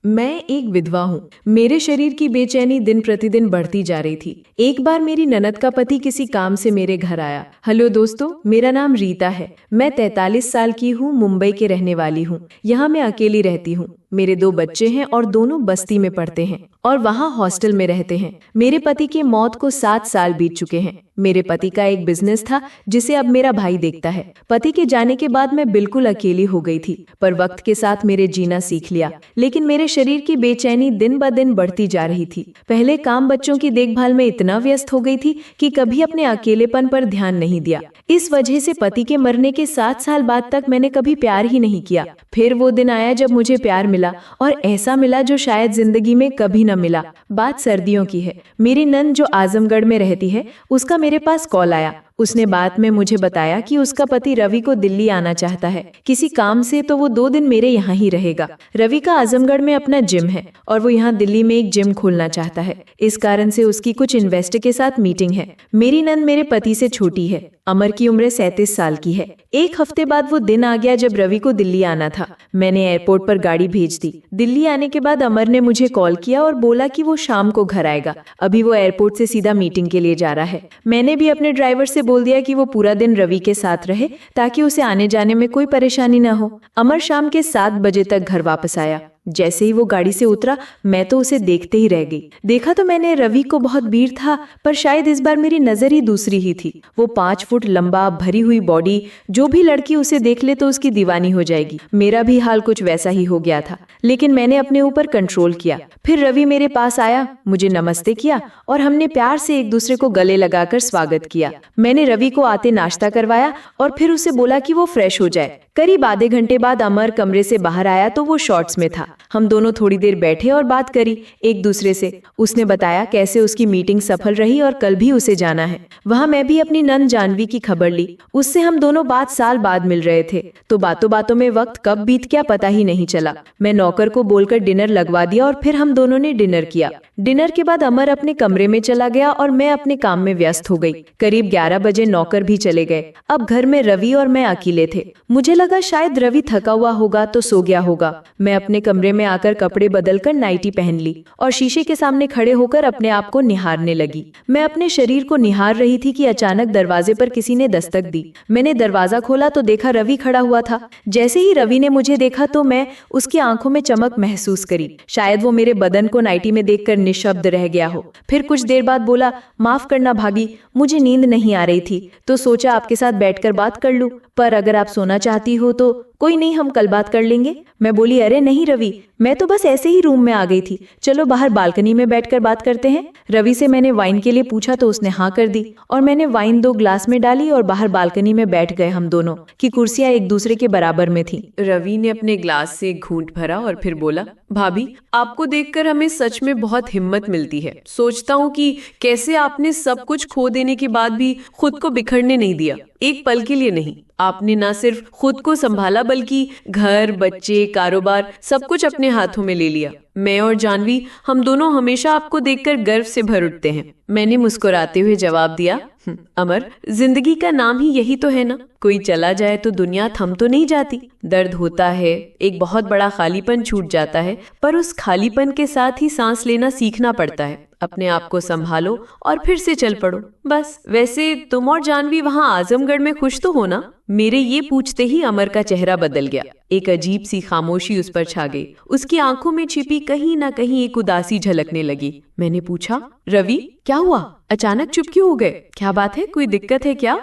मैं एक विधवा हूँ। मेरे शरीर की बेचैनी दिन प्रतिदिन बढ़ती जा रही थी। एक बार मेरी ननद का पति किसी काम से मेरे घर आया। हेलो दोस्तों, मेरा नाम रीता है। मैं 43 साल की हूँ, मुंबई के रहने वाली हूँ। यहाँ मैं अकेली रहती हूँ। मेरे 2 बच्चे हैं और दोनों बस्ती में पढ़ते हैं और वहाँ हॉस्टल में रहते हैं। मेरे पति की मौत को 7 साल बीत चुके हैं। मेरे पति का एक बिजनेस था जिसे अब मेरा भाई देखता है। पति के जाने के बाद मैं बिल्कुल अकेली हो गई थी, पर वक्त के साथ मेरे जीना सीख लिया। लेकिन मेरे शरीर की बेचैनी दिन ब दिन बढ़ती जा रही थी। पहले काम बच्चों की देखभाल में इतना व्यस्त हो गई थी कि कभी अपने अकेलेपन पर ध्यान नहीं दिया। इस वजह से पति के मरने के 7 साल बाद तक मैंने कभी प्यार ही नहीं किया। फिर वो दिन आया जब मुझे प्यार मिला, और ऐसा मिला जो शायद जिंदगी में कभी न मिला। बात सर्दियों की है। मेरी नंद जो आजमगढ़ में रहती है, उसका मेरे पास कॉल आया। उसने बाद में मुझे बताया कि उसका पति रवि को दिल्ली आना चाहता है किसी काम से, तो वो 2 दिन मेरे यहाँ ही रहेगा। रवि का आजमगढ़ में अपना जिम है और वो यहाँ दिल्ली में एक जिम खोलना चाहता है। इस कारण से उसकी कुछ इन्वेस्टर के साथ मीटिंग है। मेरी नंद मेरे पति से छोटी है। अमर की उम्र 37 साल की है। एक हफ्ते बाद वो दिन आ गया जब रवि को दिल्ली आना था। मैंने एयरपोर्ट पर गाड़ी भेज दी। दिल्ली आने के बाद अमर ने मुझे कॉल किया और बोला कि वो शाम को घर आएगा। अभी वो एयरपोर्ट से सीधा मीटिंग के लिए जा रहा है। मैंने भी अपने ड्राइवर से बोल दिया कि वो पूरा दिन रवि के साथ रहे ताकि उसे आने जाने में कोई परेशानी न हो। अमर शाम के 7 बजे तक घर वापस आया। जैसे ही वो गाड़ी से उतरा, मैं तो उसे देखते ही रह गई। देखा तो मैंने रवि को बहुत भीड़ था, पर शायद इस बार मेरी नजर ही दूसरी ही थी। वो 5 फुट लंबा, भरी हुई बॉडी, जो भी लड़की उसे देख ले तो उसकी दीवानी हो जाएगी। मेरा भी हाल कुछ वैसा ही हो गया था, लेकिन मैंने अपने ऊपर कंट्रोल किया। फिर रवि मेरे पास आया, मुझे नमस्ते किया और हमने प्यार से एक दूसरे को गले लगाकर स्वागत किया। मैंने रवि को आते नाश्ता करवाया और फिर उसे बोला कि वो फ्रेश हो जाए। करीब आधे घंटे बाद अमर कमरे से बाहर आया तो वो शॉर्ट्स में था। हम दोनों थोड़ी देर बैठे और बात करी एक दूसरे से। उसने बताया कैसे उसकी मीटिंग सफल रही और कल भी उसे जाना है। वहाँ मैं भी अपनी नंद जानवी की खबर ली। उससे हम दोनों 5 साल बाद मिल रहे थे, तो बातों बातों में वक्त कब बीत गया पता ही नहीं चला। मैं नौकर को बोलकर डिनर लगवा दिया और फिर हम दोनों ने डिनर किया। डिनर के बाद अमर अपने कमरे में चला गया और मैं अपने काम में व्यस्त हो गई। करीब 11 बजे नौकर भी चले गए। अब घर में रवि और मैं अकेले थे। मुझे लगा शायद रवि थका हुआ होगा तो सो गया होगा। मैं अपने कमरे में आकर कपड़े बदलकर नाइटी पहन ली और शीशे के सामने खड़े होकर अपने आप को निहारने लगी। मैं अपने शरीर को निहार रही थी कि अचानक दरवाजे पर किसी ने दस्तक दी। मैंने दरवाजा खोला तो देखा रवि खड़ा हुआ था। जैसे ही रवि ने मुझे देखा तो मैं उसकी आंखों में चमक महसूस करी। शायद वो मेरे बदन को नाइटी में देखकर निशब्द रह गया हो। फिर कुछ देर बाद बोला, माफ करना भाभी, मुझे नींद नहीं आ रही थी तो सोचा आपके साथ बैठकर बात कर लूं, पर अगर आप सोना चाहती हो तो कोई नहीं, हम कल बात कर लेंगे। मैं बोली, अरे नहीं रवि, मैं तो बस ऐसे ही रूम में आ गई थी, चलो बाहर बालकनी में बैठकर बात करते हैं। रवि से मैंने वाइन के लिए पूछा तो उसने हाँ कर दी और मैंने वाइन 2 ग्लास में डाली और बाहर बालकनी में बैठ गए हम दोनों की कुर्सियां एक दूसरे के बराबर में थी। रवि ने अपने ग्लास से एक घूंट भरा और फिर बोला, भाभी, आपको देखकर हमें सच में बहुत हिम्मत मिलती है। सोचता हूँ कि कैसे आपने सब कुछ खो देने के बाद भी खुद को बिखरने नहीं दिया, एक पल के लिए नहीं। आपने ना सिर्फ खुद को संभाला बल्कि घर, बच्चे, कारोबार सब कुछ अपने हाथों में ले लिया। मैं और जानवी, हम दोनों हमेशा आपको देखकर गर्व से भर उठते हैं। मैंने मुस्कुराते हुए जवाब दिया, अमर, जिंदगी का नाम ही यही तो है ना, कोई चला जाए तो दुनिया थम तो नहीं जाती। दर्द होता है, एक बहुत बड़ा खालीपन छूट जाता है, पर उस खालीपन के साथ ही सांस लेना सीखना पड़ता है। अपने आप को संभालो और फिर से चल पड़ो, बस। वैसे तुम और जानवी वहाँ आजमगढ़ में खुश तो हो ना? मेरे ये पूछते ही अमर का चेहरा बदल गया। एक अजीब सी खामोशी उस पर छा गई। उसकी आंखों में छिपी कहीं ना कहीं एक उदासी झलकने लगी। मैंने पूछा, रवि क्या हुआ, अचानक चुप क्यों हो गए? क्या बात है, कोई दिक्कत है क्या?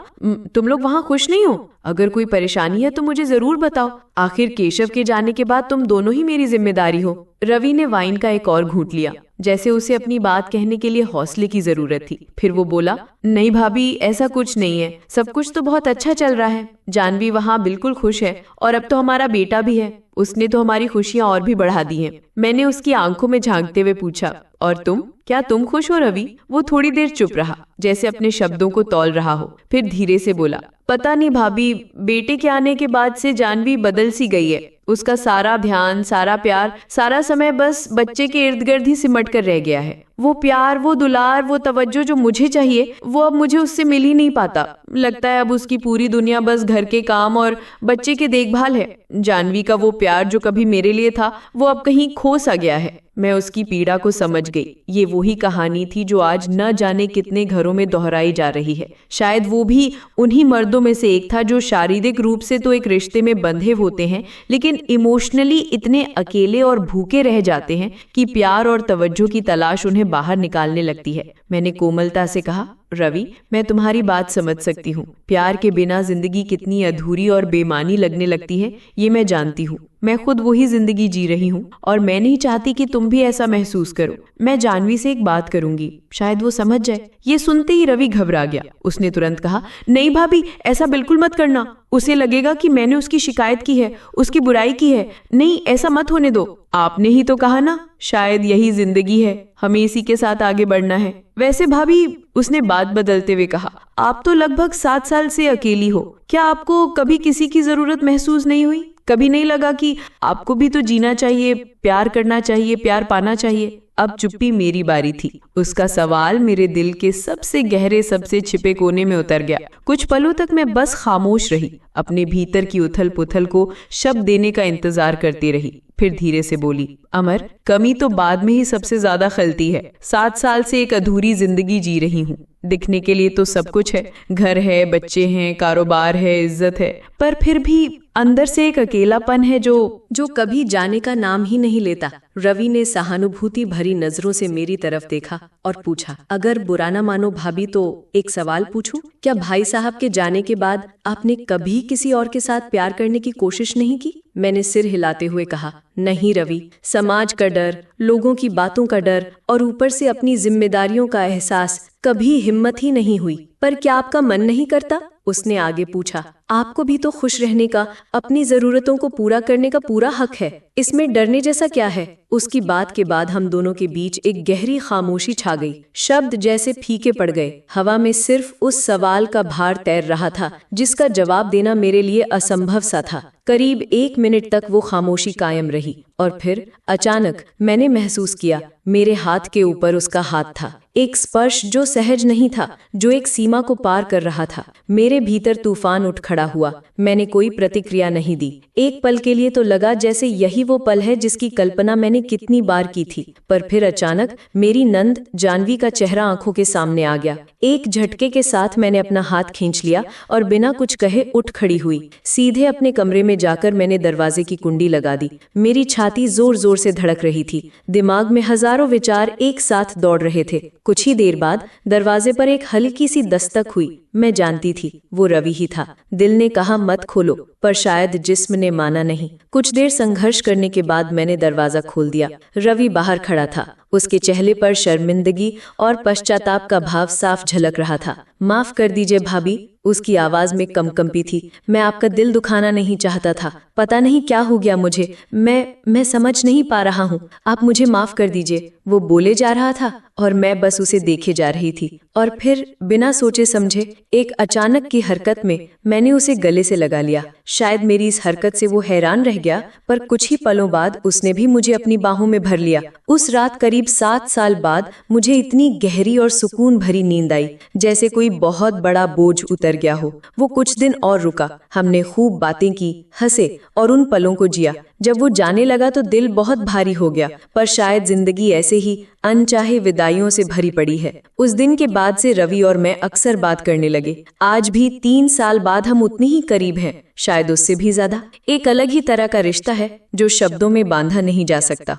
तुम लोग वहाँ खुश नहीं हो? अगर कोई परेशानी है तो मुझे जरूर बताओ। आखिर केशव के जाने के बाद तुम दोनों ही मेरी जिम्मेदारी हो। रवि ने वाइन का एक और घूंट लिया, जैसे उसे अपनी बात कहने के लिए हौसले की जरूरत थी। फिर वो बोला, नहीं भाभी, ऐसा कुछ नहीं है, सब कुछ तो बहुत अच्छा चल रहा है। जानवी वहाँ बिल्कुल खुश है और अब तो हमारा बेटा भी है। उसने तो हमारी खुशियाँ और भी बढ़ा दी हैं। मैंने उसकी आंखों में झांकते हुए पूछा, और तुम, क्या तुम खुश हो रवि? वो थोड़ी देर चुप रहा, जैसे अपने शब्दों को तौल रहा हो। फिर धीरे से बोला, पता नहीं भाभी, बेटे के आने के बाद से जानवी बदल सी गई है। उसका सारा ध्यान, सारा प्यार, सारा समय बस बच्चे के इर्द गिर्द ही सिमट कर रह गया है। वो प्यार, वो दुलार, वो तवज्जो जो मुझे चाहिए, वो अब मुझे उससे मिल ही नहीं पाता। लगता है अब उसकी पूरी दुनिया बस घर के काम और बच्चे के देखभाल है। जानवी का वो प्यार जो कभी मेरे लिए था, वो अब कहीं खो सा गया है। मैं उसकी पीड़ा को समझ गई। ये वही कहानी थी जो आज न जाने कितने घरों में दोहराई जा रही है। शायद वो भी उन्हीं मर्दों में से एक था जो शारीरिक रूप से तो एक रिश्ते में बंधे होते हैं, लेकिन इमोशनली इतने अकेले और भूखे रह जाते हैं कि प्यार और तवज्जो की तलाश उन्हें बाहर निकालने लगती है। मैंने कोमलता से कहा, रवि, मैं तुम्हारी बात समझ सकती हूँ। प्यार के बिना जिंदगी कितनी अधूरी और बेमानी लगने लगती है, ये मैं जानती हूँ। मैं खुद वही जिंदगी जी रही हूँ और मैं नहीं चाहती कि तुम भी ऐसा महसूस करो। मैं जानवी से एक बात करूंगी, शायद वो समझ जाए। ये सुनते ही रवि घबरा गया। उसने तुरंत कहा, नहीं भाभी, ऐसा बिल्कुल मत करना। उसे लगेगा कि मैंने उसकी शिकायत की है, उसकी बुराई की है। नहीं, ऐसा मत होने दो। आपने ही तो कहा ना, शायद यही जिंदगी है, हमें इसी के साथ आगे बढ़ना है। वैसे भाभी, उसने बात बदलते हुए कहा, आप तो लगभग 7 साल से अकेली हो। क्या आपको कभी किसी की जरूरत महसूस नहीं हुई? कभी नहीं लगा कि आपको भी तो जीना चाहिए, प्यार करना चाहिए, प्यार पाना चाहिए? अब चुप्पी मेरी बारी थी। उसका सवाल मेरे दिल के सबसे गहरे, सबसे छिपे कोने में उतर गया। कुछ पलों तक मैं बस खामोश रही, अपने भीतर की उथल पुथल को शब्द देने का इंतजार करती रही। फिर धीरे से बोली, अमर, कमी तो बाद में ही सबसे ज्यादा खलती है। 7 साल से एक अधूरी जिंदगी जी रही हूँ। दिखने के लिए तो सब कुछ है, घर है, बच्चे हैं, कारोबार है, इज्जत है, पर फिर भी अंदर से एक अकेलापन है जो कभी जाने का नाम ही नहीं लेता। रवि ने सहानुभूति भरी नजरों से मेरी तरफ देखा और पूछा, अगर बुरा ना मानो भाभी तो एक सवाल पूछूं? क्या भाई साहब के जाने के बाद आपने कभी किसी और के साथ प्यार करने की कोशिश नहीं की? मैंने सिर हिलाते हुए कहा, नहीं रवि, समाज का डर, लोगों की बातों का डर और ऊपर से अपनी जिम्मेदारियों का एहसास, कभी हिम्मत ही नहीं हुई। पर क्या आपका मन नहीं करता? उसने आगे पूछा, आपको भी तो खुश रहने का, अपनी जरूरतों को पूरा करने का पूरा हक है। इसमें डरने जैसा क्या है? उसकी बात के बाद हम दोनों के बीच एक गहरी खामोशी छा गई। शब्द जैसे फीके पड़ गए। हवा में सिर्फ उस सवाल का भार तैर रहा था जिसका जवाब देना मेरे लिए असंभव सा था। करीब 1 मिनट तक वो खामोशी कायम रही और फिर अचानक मैंने महसूस किया, मेरे हाथ के ऊपर उसका हाथ था। एक स्पर्श जो सहज नहीं था, जो एक सीमा को पार कर रहा था। मेरे भीतर तूफान उठ खड़ा हुआ। मैंने कोई प्रतिक्रिया नहीं दी। एक पल के लिए तो लगा जैसे यही वो पल है जिसकी कल्पना मैंने कितनी बार की थी। पर फिर अचानक मेरी नंद जानवी का चेहरा आंखों के सामने आ गया। एक झटके के साथ मैंने अपना हाथ खींच लिया और बिना कुछ कहे उठ खड़ी हुई। सीधे अपने कमरे में जाकर मैंने दरवाजे की कुंडी लगा दी। मेरी छाती जोर जोर से धड़क रही थी। दिमाग में हजारों विचार एक साथ दौड़ रहे थे। कुछ ही देर बाद दरवाजे पर एक हल्की सी दस्तक हुई। मैं जानती थी वो रवि ही था। दिल ने कहा मत खोलो, पर शायद जिस्म ने माना नहीं। कुछ देर संघर्ष करने के बाद मैंने दरवाजा खोल दिया। रवि बाहर खड़ा था। उसके चेहरे पर शर्मिंदगी और पश्चाताप का भाव साफ झलक रहा था। माफ कर दीजिए भाभी, उसकी आवाज में कंपी थी। मैं आपका दिल दुखाना नहीं चाहता था। पता नहीं क्या हो गया मुझे, मैं समझ नहीं पा रहा हूँ। आप मुझे माफ कर दीजिए। वो बोले जा रहा था और मैं बस उसे देखे जा रही थी। और फिर बिना सोचे समझे एक अचानक की हरकत में मैंने उसे गले से लगा लिया। शायद मेरी इस हरकत से वो हैरान रह गया, पर कुछ ही पलों बाद उसने भी मुझे अपनी बाहों में भर लिया। उस रात करीब 7 साल बाद मुझे इतनी गहरी और सुकून भरी नींद आई, जैसे कोई बहुत बड़ा बोझ उतर गया हो। वो कुछ दिन और रुका। हमने खूब बातें की, हंसे और उन पलों को जिया। जब वो जाने लगा तो दिल बहुत भारी हो गया, पर शायद जिंदगी ऐसे ही अनचाहे विदाइयों से भरी पड़ी है। उस दिन के बाद से रवि और मैं अक्सर बात करने लगे। आज भी 3 साल बाद हम उतनी ही करीब हैं, शायद उससे भी ज्यादा। एक अलग ही तरह का रिश्ता है जो शब्दों में बांधा नहीं जा सकता।